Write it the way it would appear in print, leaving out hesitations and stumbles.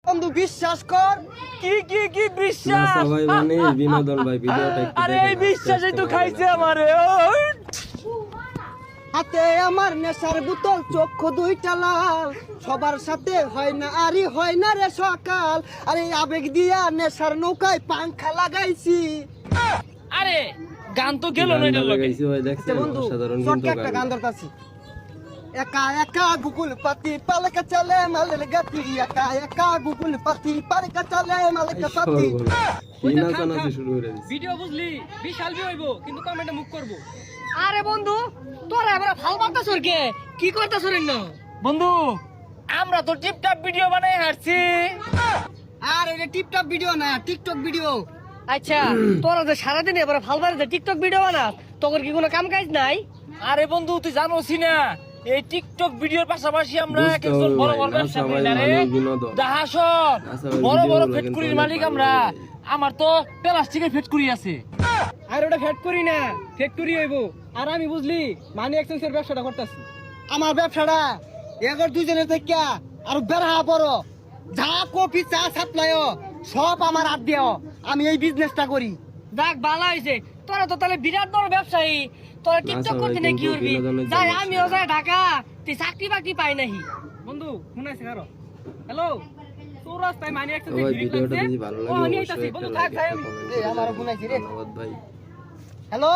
বন্ধু বিশ্বাস কর। কি কি কি বিশ্বাস? না সবাই মানে বিনোদন ভাই ভিডিওটা একটু আরে এই বিশ্বাসই তো খাইছে আমারে। হাতে আমার নেশার বোতল, চক্ষু দুইটা লাল, সবার সাথে হয় না আরে হয় না রে সকাল। আরে আবেগ দিয়া নেশার নৌকায় পাংখা লাগাইছি। আরে গান তো গেল না এটা লগে। গাইছি ভাই দেখছেন বন্ধু সাধারণ ছোট্ট কিন্তু একটা গান ধরতাছি। একা একা গুগল পাতি পালকা চলে মালের গাতি, একা একা গুগল পাতি পালকা চলে মালের পাতি। কি নাচানাচি শুরু করে দিছে। ভিডিও বুঝলি বিশাল বি হইবো কিন্তু কমেন্টে মুখ করব। আরে বন্ধু তোরা এবারে ফাল মারতাছ কে? কি করতাছ রে না? বন্ধু আমরা তো টিপটপ ভিডিও বানাই হারছি। আর এটা টিকটক ভিডিও না, টিকটক ভিডিও। আচ্ছা তোরা যে সারাদিন এবার ফালবারে যে টিকটক ভিডিও বানাস, তোর কি কোনো কাম কাজ নাই? আরে বন্ধু তুই জানোসই না এই টিকটক ভিডিওর পাশাপাশি আমরা বুঝতে একজন হবে বড় ভাই, বড় না ব্যবসা সবাই করি না রে। মানে বিনোদন। দাহাসন না সবাই বড় বড় ভিডিওগুলো ফ্যাক্টরির কিন্তু মালিক অনেক আমরা। ভালো লাগে। আমার তো প্লাস্টিকের ফ্যাক্টরি আছে। আর ওটা ফ্যাক্টরি না, ফ্যাক্টরি হইবো। আর আমি বুঝলি মানি এক্সচেঞ্জের ব্যবসাটা করতেছি। আমার ব্যবসাটা এগর দুইজনের থেকে আর বেড়া বড়। যা কফি চা সাপ্লাই সব আমার হাত দিও। আমি এই বিজনেসটা করি। দেখ ভালো হয়েছে, তোরা তো তাহলে বিরাট বড় ব্যবসায়ী। তোরা টিকটক সবাই করতে না কি কিন্তু করবি? বিনোদনের যাই জন্য আমিও যাই ঢাকা, তুই চাকরি বাকরি পাই নাহি। বন্ধু শুনাইছে কারো? হ্যালো, তোর রাস্তায় মানি তো এক্সচেঞ্জের ভাই ভিড় ভিডিওটা লাগছে। যদি ভালো ও, লাগে আমি অবশ্যই আইতাছি। একটা বন্ধু লাইক থাক, একটা আমি। কমেন্ট এই আমারও গুনাইছি রে। ধন্যবাদ ভাই। হ্যালো